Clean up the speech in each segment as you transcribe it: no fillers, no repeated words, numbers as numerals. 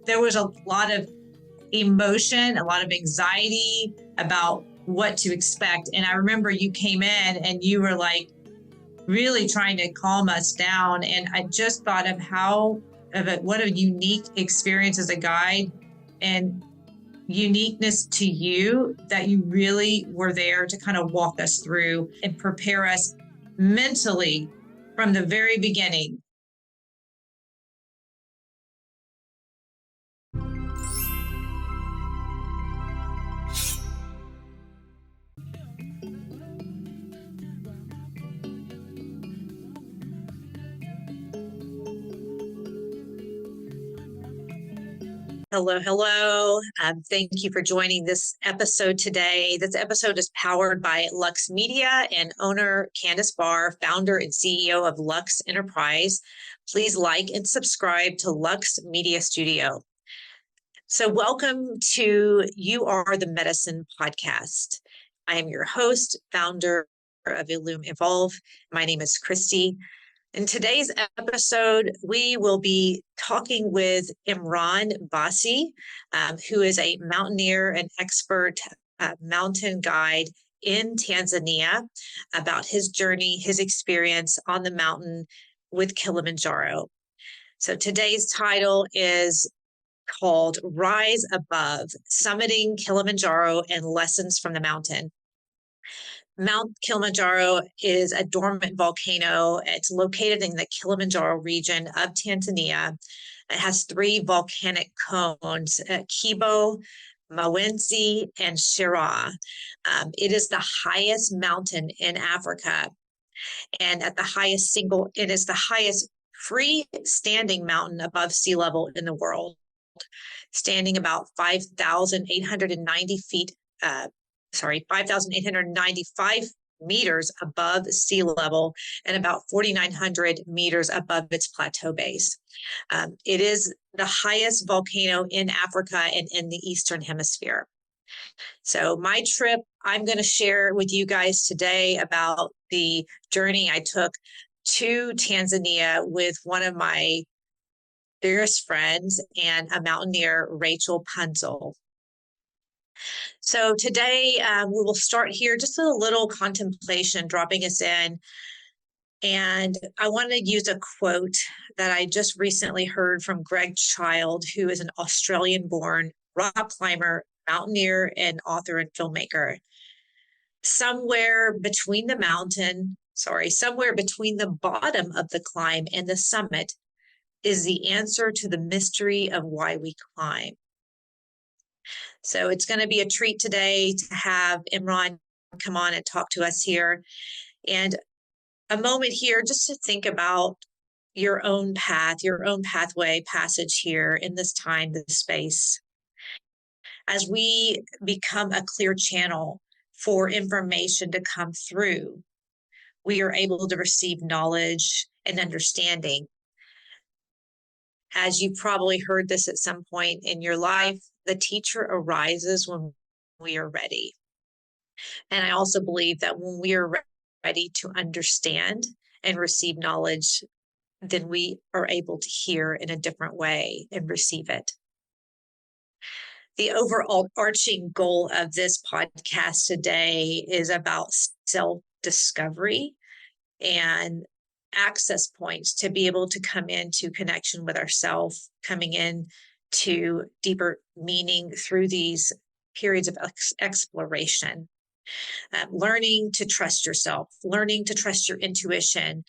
there was a lot of emotion, a lot of anxiety about what to expect. And I remember you came in and you were like really trying to calm us down. And I just thought of what a unique experience as a guide and uniqueness to you, that you really were there to kind of walk us through and prepare us mentally from the very beginning. Hello. Thank you for joining this episode today. This episode is powered by Lux Media and owner Candace Barr, founder and CEO of Lux Enterprise. Please like and subscribe to Lux Media Studio. So welcome to You Are the Medicine podcast. I am your host, founder of Illume Evolve. My name is Christy. In today's episode, we will be talking with Imran Abas, who is a mountaineer and expert mountain guide in Tanzania, about his journey, his experience on the mountain with Kilimanjaro. So today's title is called Rise Above, Summiting Kilimanjaro and Lessons from the Mountain. Mount Kilimanjaro is a dormant volcano. It's located in the Kilimanjaro region of Tanzania. It has 3 volcanic cones, Kibo, Mawenzi, and Shira. It is the highest mountain in Africa, and it is the highest freestanding mountain above sea level in the world, standing about 5,895 meters above sea level and about 4,900 meters above its plateau base. It is the highest volcano in Africa and in the Eastern Hemisphere. So my trip, I'm going to share with you guys today about the journey I took to Tanzania with one of my dearest friends and a mountaineer, Rachel Punzel. So today we will start here, just a little contemplation, dropping us in. And I want to use a quote that I just recently heard from Greg Child, who is an Australian-born rock climber, mountaineer, and author and filmmaker. Somewhere between the bottom of the climb and the summit is the answer to the mystery of why we climb. So it's going to be a treat today to have Imran come on and talk to us here. And a moment here just to think about your own path, your own passage here in this time, this space. As we become a clear channel for information to come through, we are able to receive knowledge and understanding. As you've probably heard this at some point in your life, the teacher arises when we are ready. And I also believe that when we are ready to understand and receive knowledge, then we are able to hear in a different way and receive it. The overall arching goal of this podcast today is about self-discovery and access points to be able to come into connection with ourselves, coming in to deeper meaning through these periods of exploration. Learning to trust yourself, learning to trust your intuition,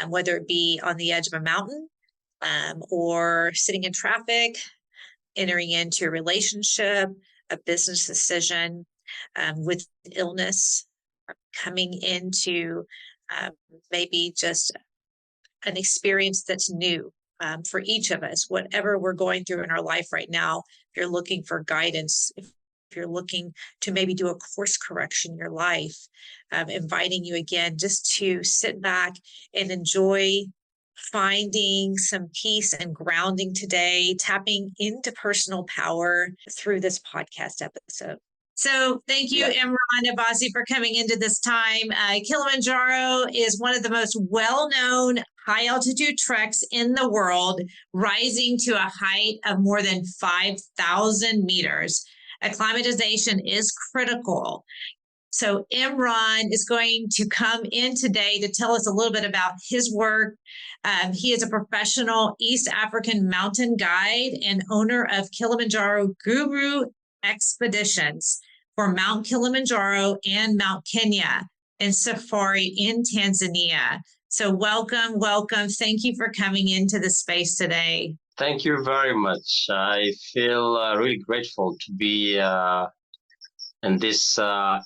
whether it be on the edge of a mountain or sitting in traffic, entering into a relationship, a business decision, with illness, coming into maybe just an experience that's new. For each of us, whatever we're going through in our life right now, if you're looking for guidance, if you're looking to maybe do a course correction in your life, inviting you again just to sit back and enjoy finding some peace and grounding today, tapping into personal power through this podcast episode. So thank you, Imran Abas, for coming into this time. Kilimanjaro is one of the most well-known high altitude treks in the world, rising to a height of more than 5,000 meters. Acclimatization is critical. So Imran is going to come in today to tell us a little bit about his work. He is a professional East African mountain guide and owner of Kilimanjaro Guru Expeditions for Mount Kilimanjaro and Mount Kenya and safari in Tanzania. So welcome. Thank you for coming into the space today. Thank you very much. I feel really grateful to be in this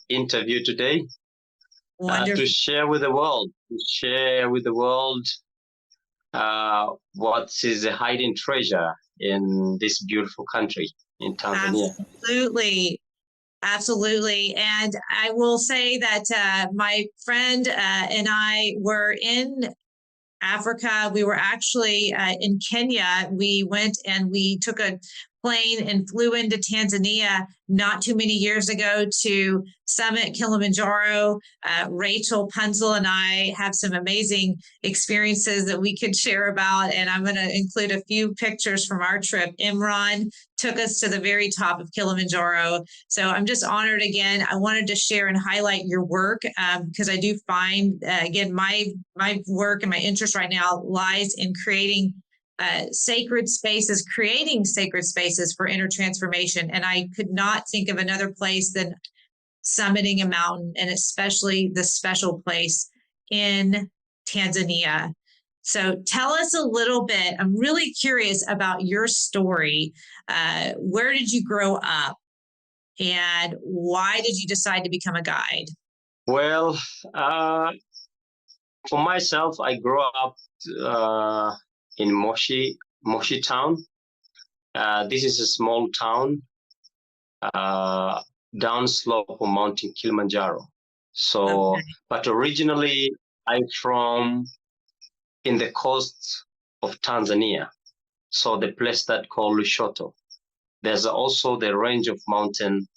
interview today, to share with the world, what is a hidden treasure in this beautiful country in Tanzania. Absolutely. And I will say that my friend and I were in Africa. We were actually in Kenya. We went and we took a plane and flew into Tanzania not too many years ago to summit Kilimanjaro. Rachel Punzel and I have some amazing experiences that we could share about, and I'm going to include a few pictures from our trip. Imran took us to the very top of Kilimanjaro. So I'm just honored again. I wanted to share and highlight your work because I do find, again, my work and my interest right now lies in creating sacred spaces for inner transformation. And I could not think of another place than summiting a mountain, and especially the special place in Tanzania. So tell us a little bit. I'm really curious about your story. Where did you grow up? And why did you decide to become a guide? Well, for myself, I grew up in Moshi town. This is a small town downslope of Mountain Kilimanjaro. So, okay. But originally I'm from in the coast of Tanzania. So the place that called Lushoto. There's also the range of mountain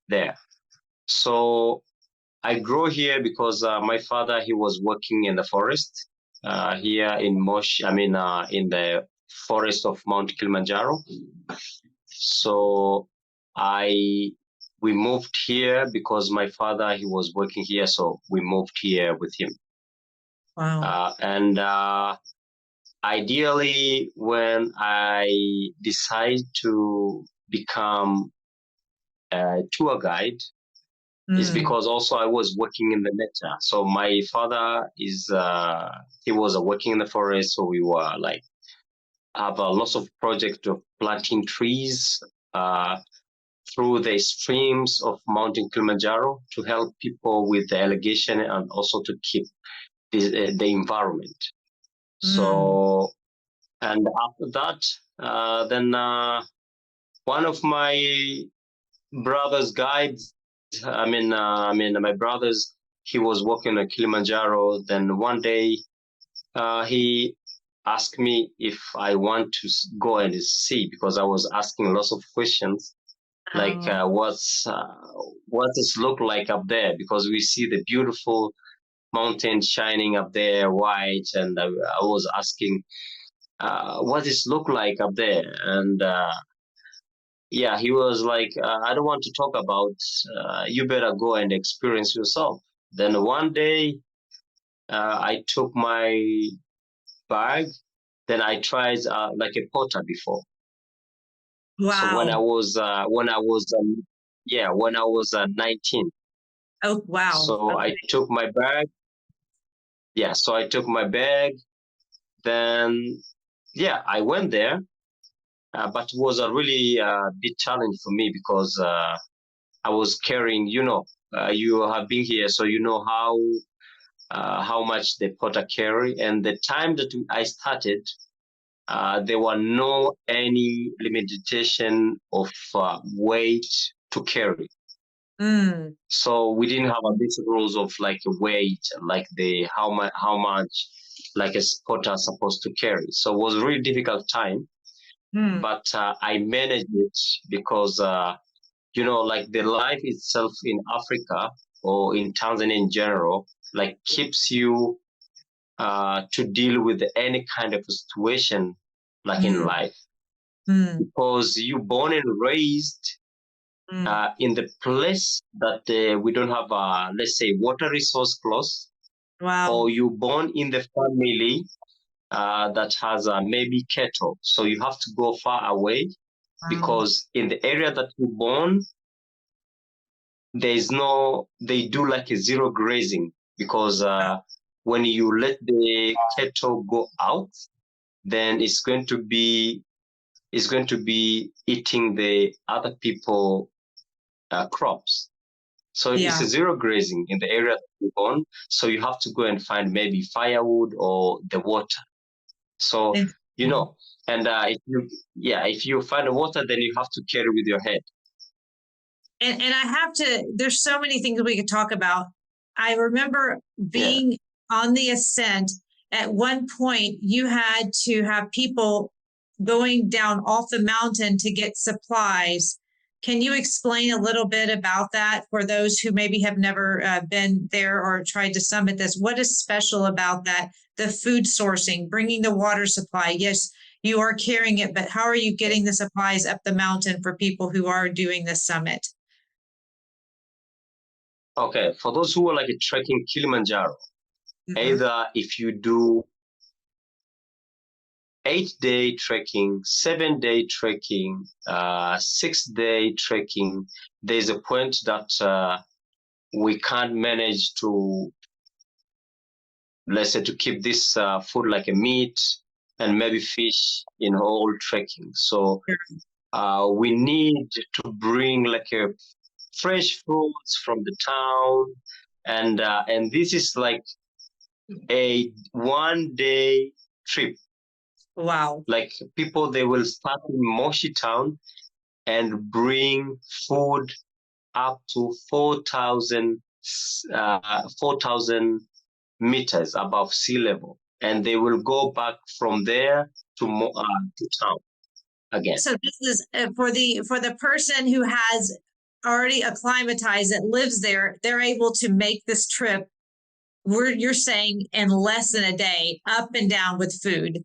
there. So I grew here because my father, he was working in the forest here in Moshi, in the forest of Mount Kilimanjaro. So we moved here because my father, he was working here. So we moved here with him. Wow. And ideally, when I decided to become a tour guide, is because also I was working in the nature. So my father he was working in the forest. So we were have a lots of projects of planting trees through the streams of Mountain Kilimanjaro to help people with the irrigation and also to keep the environment. So, and after that, then one of my brother's guides, my brother's, he was walking on Kilimanjaro. Then one day, he asked me if I want to go and see, because I was asking lots of questions, like what does look like up there? Because we see the beautiful mountain shining up there, white, and I was asking, what does it look like up there? And yeah, he was like, I don't want to talk about, you better go and experience yourself. Then one day, I took my bag, then I tried like a porter before. Wow. So when I was 19. Oh, wow. So okay. I took my bag. Yeah, so I took my bag. Then, yeah, I went there. But it was a really big challenge for me because I was carrying, you have been here, so you know how much the porter carry. And the time that I started, there were no any limitation of weight to carry. So we didn't have these rules of like weight, like how much like a porter supposed to carry. So it was a really difficult time. But I managed it because, like the life itself in Africa or in Tanzania in general, like keeps you to deal with any kind of situation like in life, because you born and raised in the place that we don't have, let's say, water resource close, or you born in the family that has maybe cattle, so you have to go far away, because in the area that you born, they do like a zero grazing, because when you let the cattle go out, then it's going to be eating the other people crops. So it's a zero grazing in the area that you born. So you have to go and find maybe firewood or the water. So and if you find the water, then you have to carry with your head. And I have to, there's so many things we could talk about. I remember being on the ascent. At one point, you had to have people going down off the mountain to get supplies. Can you explain a little bit about that for those who maybe have never been there or tried to summit this? What is special about that? The food sourcing, bringing the water supply. Yes, you are carrying it, but how are you getting the supplies up the mountain for people who are doing this summit? Okay, for those who are like trekking Kilimanjaro, either if you do 8-day trekking, 7-day trekking, 6-day trekking, there's a point that we can't manage to, let's say, to keep this food like a meat and maybe fish in whole trekking. So we need to bring like a fresh fruits from the town, and this is like a 1-day trip. Wow. Like people, they will start in Moshi town and bring food up to 4,000 meters above sea level, and they will go back from there to town again. So this is for the person who has already acclimatized that lives there. They're able to make this trip. You're saying in less than a day, up and down with food.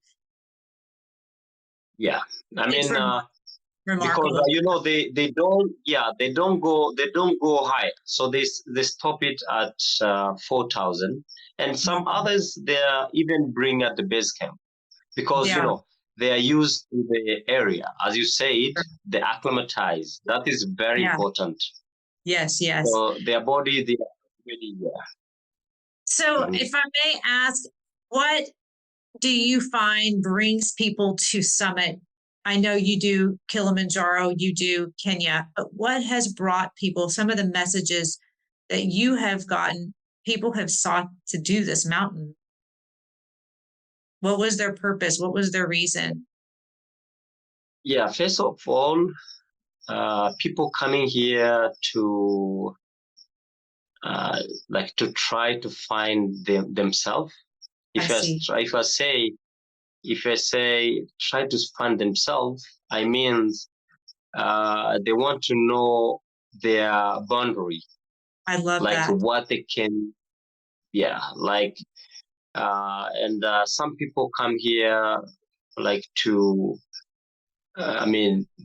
Yeah, I mean, because they don't go high, so they stop it at 4,000, and some others they even bring at the base camp, because they are used to the area, as you said, they acclimatize. That is very important. Yes. So their body, they are really So if I may ask, what do you find brings people to summit? I know you do Kilimanjaro, you do Kenya, but what has brought people, some of the messages that you have gotten, people have sought to do this mountain? What was their purpose? What was their reason? Yeah, first of all, people coming here to like to try to find themselves. If I say try to find themselves, I mean they want to know their boundary. I love like that. What they can, and some people come here like to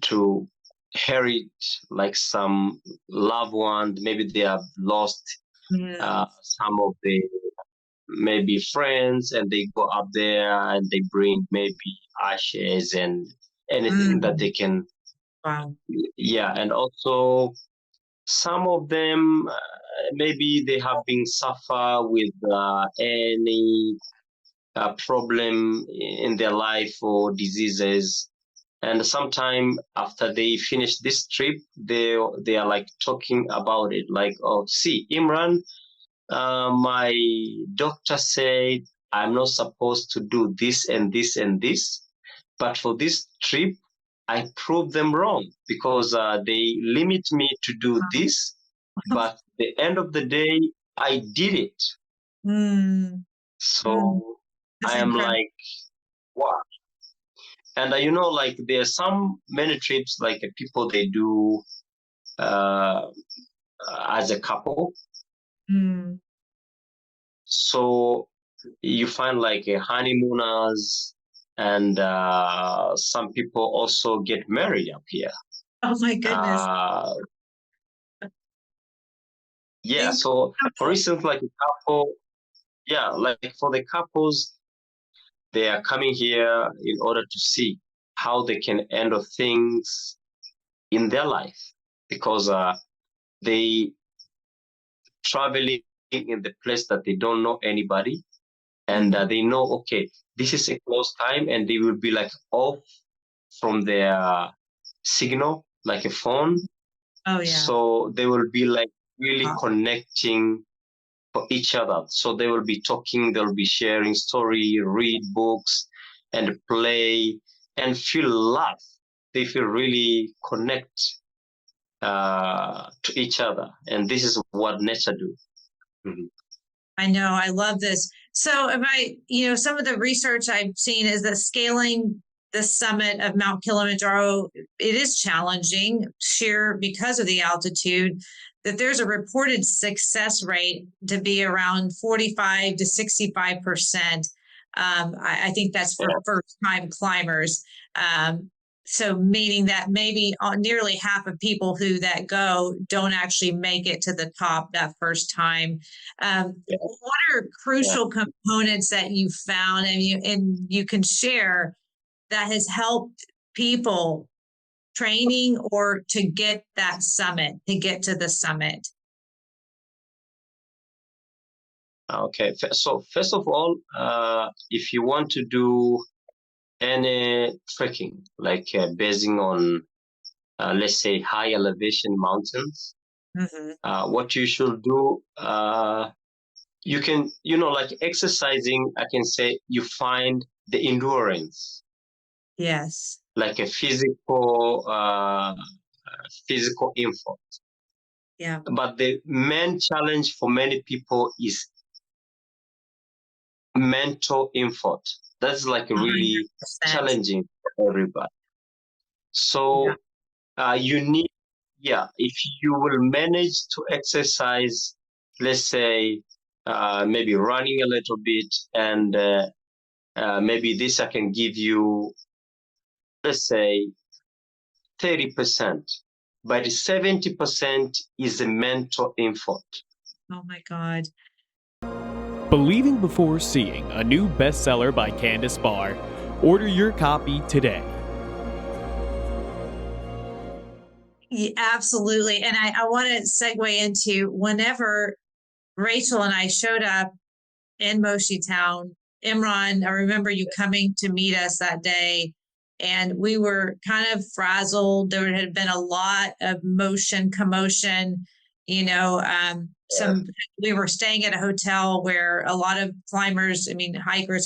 to inherit like some loved one. Maybe they have lost some of the maybe friends, and they go up there and they bring maybe ashes and anything that they can. And also some of them maybe they have been suffer with any problem in their life or diseases, and sometime after they finish this trip, they are like talking about it, like, oh, see, Imran, my doctor said I'm not supposed to do this and this and this, but for this trip I proved them wrong, because they limit me to do this, but at the end of the day I did it. So I am like, wow. And like there are many trips like people they do as a couple. So you find like honeymooners, and some people also get married up here. Oh my goodness. Yeah, so for instance, like a couple, yeah, like for the couples, they are coming here in order to see how they can handle things in their life, because they traveling in the place that they don't know anybody, and they know, okay, this is a close time, and they will be like off from their signal, like a phone. Oh yeah. So they will be like really connecting for each other. So they will be talking, they'll be sharing story, read books, and play, and feel love. They feel really connect to each other, and this is what nature do. I know, I love this. So if some of the research I've seen is that scaling the summit of Mount Kilimanjaro, it is challenging because of the altitude, that there's a reported success rate to be around 45 to 65%. I think that's for first-time climbers. So meaning that maybe nearly half of people that go don't actually make it to the top that first time. What are crucial components that you found and you can share that has helped people training or to get that summit, to get to the summit? Okay, so first of all, if you want to do any trekking, like basing on, let's say, high elevation mountains, what you should do, you can, like exercising, I can say you find the endurance. Yes. Like a physical effort. Yeah. But the main challenge for many people is mental effort. That's like really 100%. Challenging for everybody. So you need, if you will manage to exercise, let's say, maybe running a little bit, and maybe this I can give you, let's say, 30%, but 70% is the mental effort. Oh my God. Believing Before Seeing, a new bestseller by Candace Barr. Order your copy today. Yeah, absolutely. And I want to segue into whenever Rachel and I showed up in Moshi Town, Imran, I remember you coming to meet us that day, and we were kind of frazzled. There had been a lot of commotion, we were staying at a hotel where a lot of hikers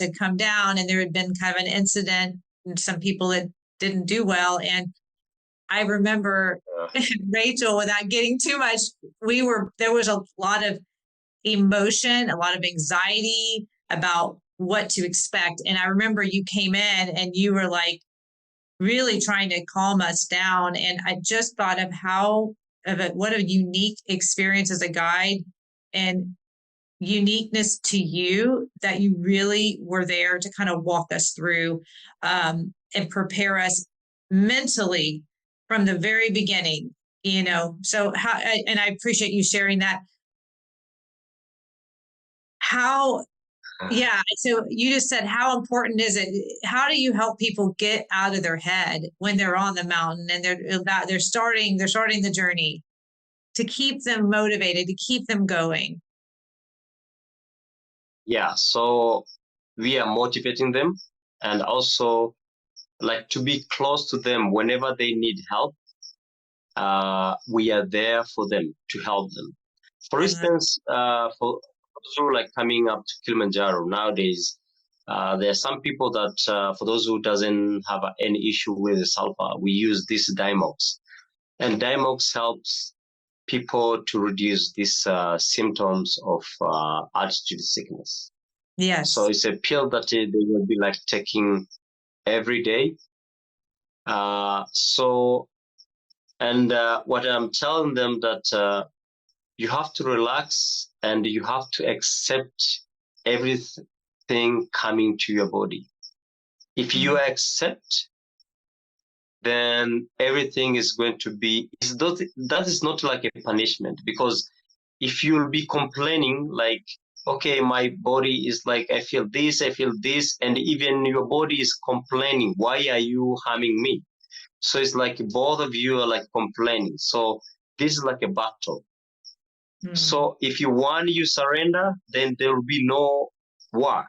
had come down, and there had been kind of an incident and some people that didn't do well. And I remember Rachel, without getting too much, there was a lot of emotion, a lot of anxiety about what to expect. And I remember you came in and you were like really trying to calm us down. And I just thought of what a unique experience as a guide and uniqueness to you, that you really were there to kind of walk us through and prepare us mentally from the very beginning, so and I appreciate you sharing that. So you just said, how important is it? How do you help people get out of their head when they're on the mountain and they're starting the journey, to keep them motivated, to keep them going? Yeah, so we are motivating them, and also like to be close to them whenever they need help. We are there for them, to help them. For instance, for those who like coming up to Kilimanjaro nowadays, there are some people that, for those who doesn't have any issue with the sulfur, we use this Dimox, and Dimox helps people to reduce these symptoms of altitude sickness. Yes. So it's a pill that they will be like taking every day. What I'm telling them that you have to relax and you have to accept everything, thing coming to your body. If you accept, then everything is going to be, that is not like a punishment, because if you'll be complaining like, okay, my body is like, I feel this, and even your body is complaining, why are you harming me? So it's like both of you are like complaining. So this is like a battle. So if you surrender, then there will be no war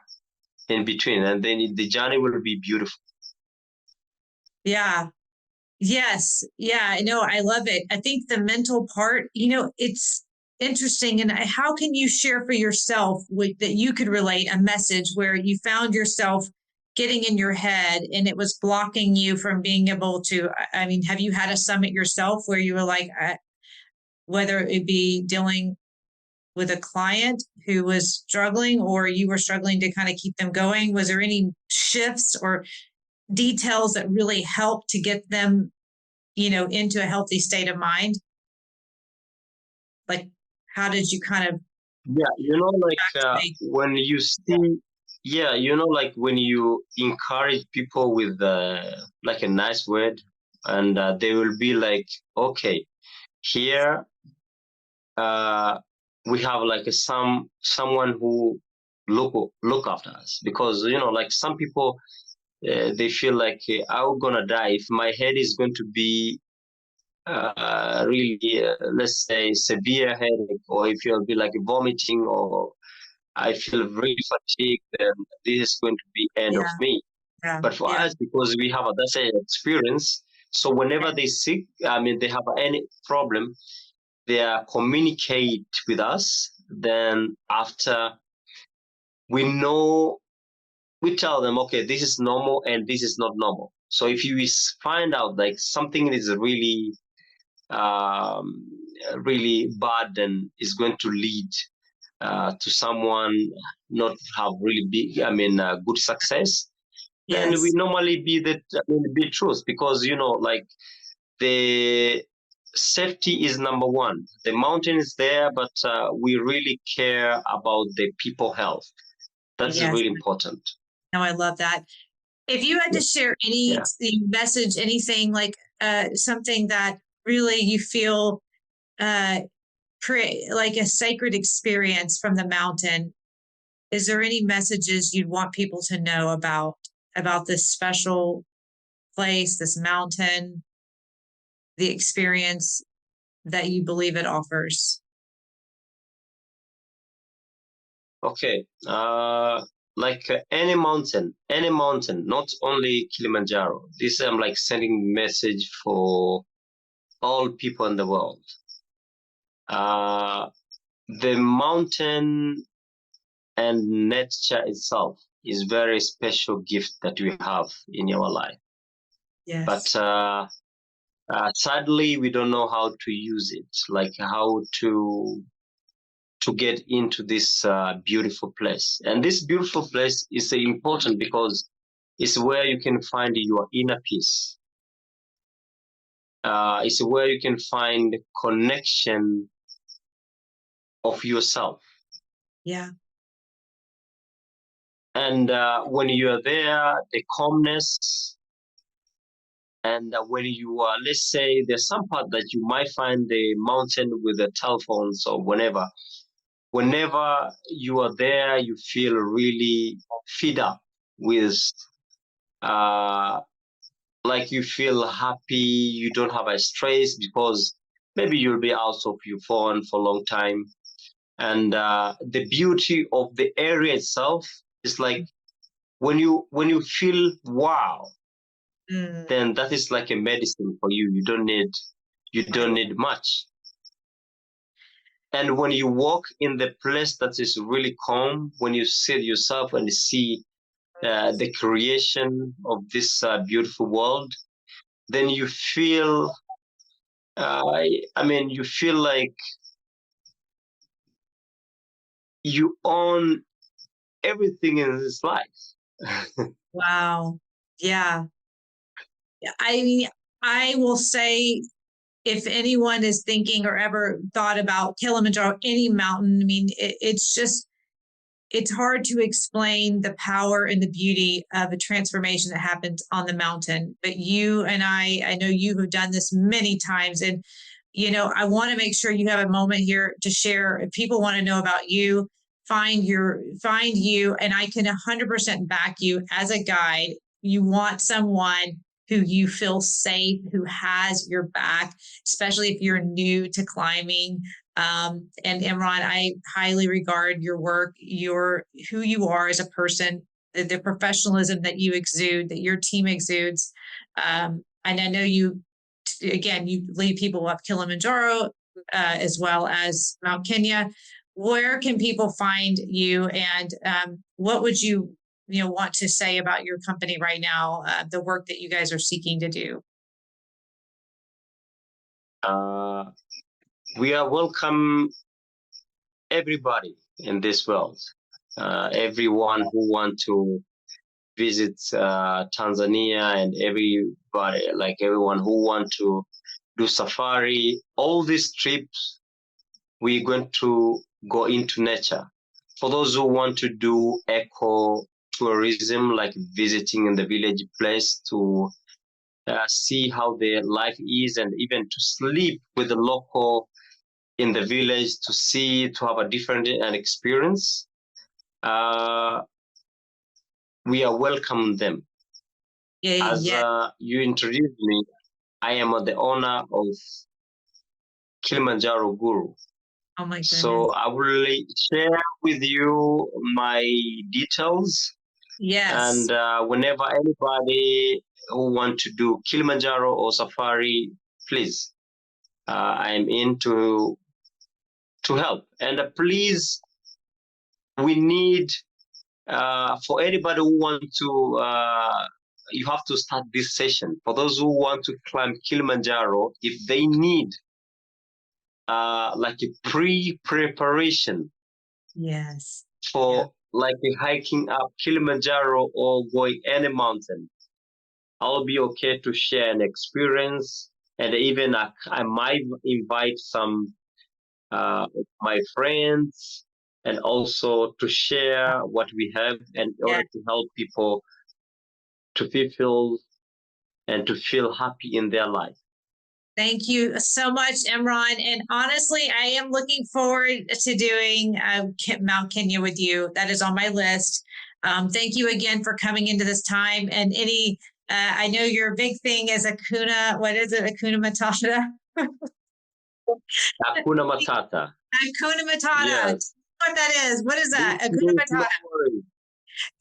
in between, and then the journey will be beautiful. Yeah. Yes. Yeah. No, I love it. I think the mental part, it's interesting. And how can you share for yourself that you could relate a message where you found yourself getting in your head and it was blocking you from being able to, I mean, have you had a summit yourself where you were like, whether it be dealing with a client who was struggling or you were struggling to kind of keep them going? Was there any shifts or details that really helped to get them, into a healthy state of mind? Like, how did you kind of? Yeah, like when you see, like when you encourage people with like a nice word, and they will be like, okay, here we have like someone who look after us, because like some people they feel like I'm gonna die if my head is going to be really let's say severe headache, or if you'll be like vomiting, or I feel really fatigued, then this is going to be end of me. But for us, because we have that's an experience, so whenever they sick, I mean they have any problem, they communicate with us. Then after we know, we tell them, okay, this is normal and this is not normal. So if you find out like something is really really bad and is going to lead to someone not have really big, good success, then we normally be truth, because like the safety is number one. The mountain is there, but we really care about the people health. That's really important. No, I love that. If you had to share any message, anything like something that really you feel create like a sacred experience from the mountain, is there any messages you'd want people to know about this special place, this mountain, the experience that you believe it offers? Okay. Like any mountain, not only Kilimanjaro. This I'm like sending message for all people in the world. The mountain and nature itself is very special gift that we have in our life. Yes. But sadly, we don't know how to use it, like how to get into this beautiful place. And this beautiful place is important because it's where you can find your inner peace. It's where you can find connection of yourself. Yeah. And when you are there, the calmness, and when you are, let's say, there's some part that you might find the mountain with the telephones or whenever you are there, you feel really fed up with, like you feel happy, you don't have a stress because maybe you'll be out of your phone for a long time. And the beauty of the area itself is like when you feel wow, then that is like a medicine for you. You don't need much. And when you walk in the place that is really calm, when you sit yourself and see the creation of this beautiful world, then you feel, you feel like you own everything in this life. Wow. Yeah. I mean, I will say, if anyone is thinking or ever thought about Kilimanjaro, any mountain, I mean, it's it's hard to explain the power and the beauty of a transformation that happens on the mountain. But you and I know you have done this many times. And, I want to make sure you have a moment here to share. If people want to know about you, find you, and I can 100% back you as a guide. You want someone who you feel safe, who has your back, especially if you're new to climbing. And Imran, I highly regard your work, who you are as a person, the professionalism that you exude, that your team exudes. And I know you lead people up Kilimanjaro, as well as Mount Kenya. Where can people find you, and what would you want to say about your company right now, the work that you guys are seeking to do? We are welcome everybody in this world. Everyone who want to visit Tanzania, and everyone who want to do safari. All these trips, we're going to go into nature. For those who want to do eco tourism, like visiting in the village place to see how their life is, and even to sleep with the local in the village to have a different experience. We are welcome them. As you introduced me, I am the owner of Kilimanjaro Guru. Oh my goodness. So I will share with you my details. Yes. And whenever anybody who want to do Kilimanjaro or safari, please, I'm in to help. And please, we need, for anybody who want to, you have to start this session. For those who want to climb Kilimanjaro, if they need like a pre-preparation, yes, for like a hiking up Kilimanjaro or going any mountain, I'll be okay to share an experience. And even I might invite some my friends, and also to share what we have in order to help people to fulfill and to feel happy in their life. Thank you so much, Imran. And honestly, I am looking forward to doing Mount Kenya with you. That is on my list. Thank you again for coming into this time. And I know your big thing is Akuna. What is it? Akuna Matata? Akuna Matata. Akuna Matata. Yes. What that is? What is that? Akuna Matata.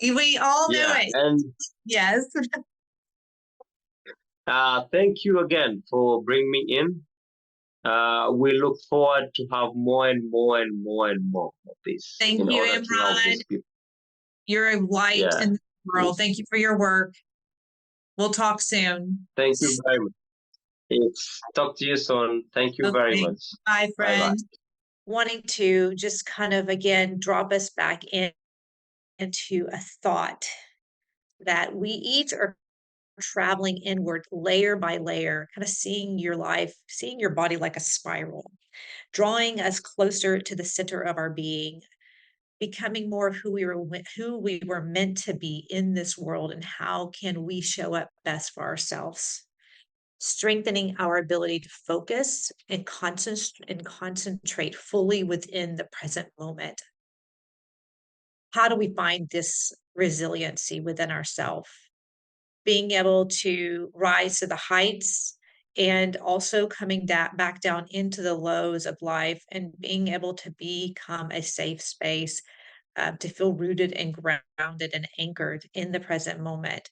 We all know it. And yes. Thank you again for bringing me in. We look forward to have more and more and more and more of this. Thank you, Imran. You're a light in the world. Thank you for your work. We'll talk soon. Thank you very much. Talk to you soon. Thank you very much. Bye, friend. Bye-bye. Wanting to just kind of, again, drop us back into a thought that we each are traveling inward layer by layer, kind of seeing your life, seeing your body like a spiral, drawing us closer to the center of our being, becoming more of who we were meant to be in this world, and how can we show up best for ourselves, strengthening our ability to focus and concentrate fully within the present moment. How do we find this resiliency within ourselves? Being able to rise to the heights, and also coming back down into the lows of life, and being able to become a safe space, to feel rooted and grounded and anchored in the present moment.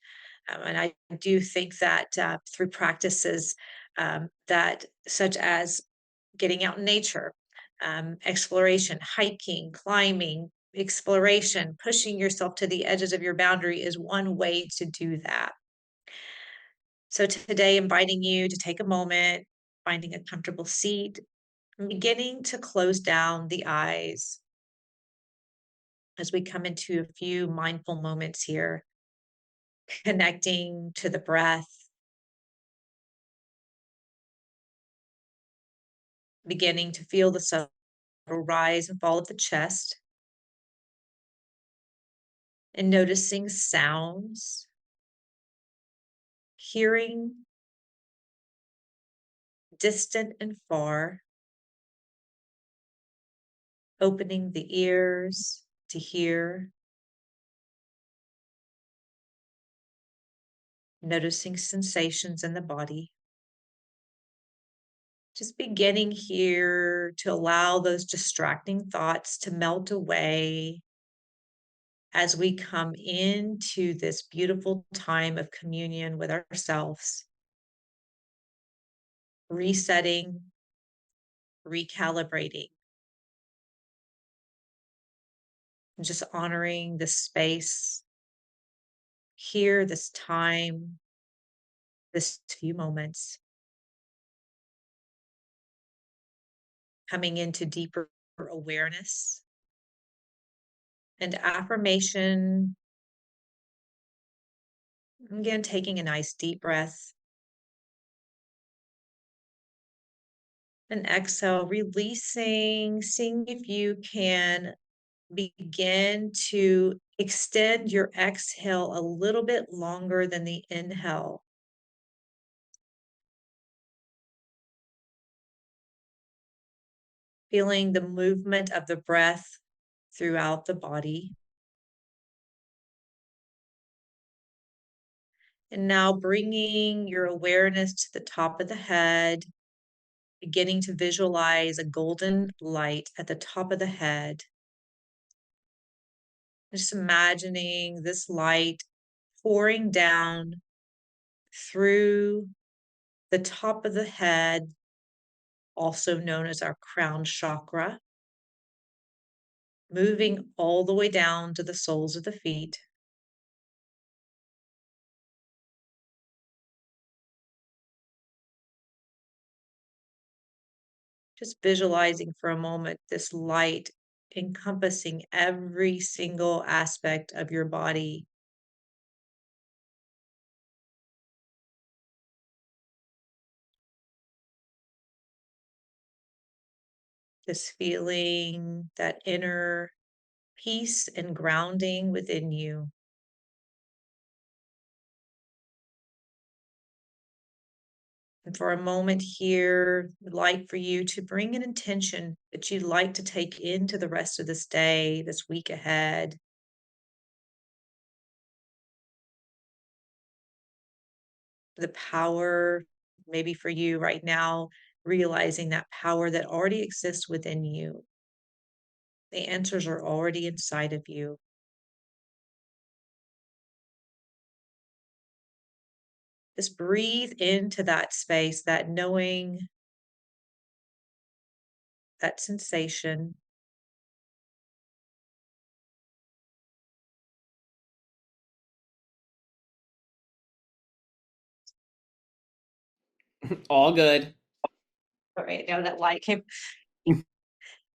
And I do think that through practices that, such as getting out in nature, exploration, hiking, climbing, exploration, pushing yourself to the edges of your boundary, is one way to do that. So today, inviting you to take a moment, finding a comfortable seat, and beginning to close down the eyes as we come into a few mindful moments here, connecting to the breath, beginning to feel the subtle rise and fall of the chest, and noticing sounds, hearing distant and far, opening the ears to hear, noticing sensations in the body. Just beginning here to allow those distracting thoughts to melt away as we come into this beautiful time of communion with ourselves, resetting, recalibrating, just honoring this space here, this time, this few moments, coming into deeper awareness and affirmation. Again, taking a nice deep breath and exhale, releasing, seeing if you can begin to extend your exhale a little bit longer than the inhale. Feeling the movement of the breath throughout the body. And now bringing your awareness to the top of the head, beginning to visualize a golden light at the top of the head. Just imagining this light pouring down through the top of the head, also known as our crown chakra, moving all the way down to the soles of the feet. Just visualizing for a moment this light encompassing every single aspect of your body. Just feeling that inner peace and grounding within you. And for a moment here, I'd like for you to bring an intention that you'd like to take into the rest of this day, this week ahead. The power, maybe for you right now, realizing that power that already exists within you. The answers are already inside of you. Just breathe into that space, that knowing, that sensation. All good. All right, now that light came.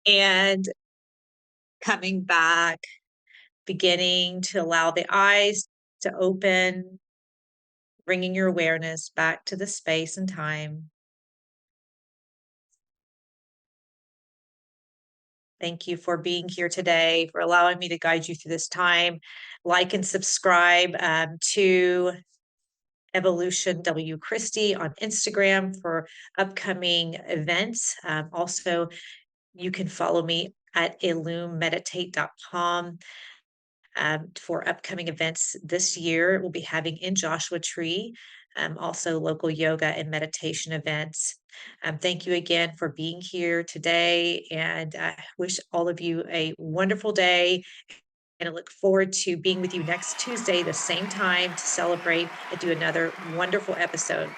And coming back, beginning to allow the eyes to open, bringing your awareness back to the space and time. Thank you for being here today, for allowing me to guide you through this time. Like and subscribe to Evolution W Christy on Instagram for upcoming events. Also, you can follow me at illumemeditate.com for upcoming events this year. We'll be having in Joshua Tree, also local yoga and meditation events. Thank you again for being here today, and I wish all of you a wonderful day. And I look forward to being with you next Tuesday, the same time, to celebrate and do another wonderful episode.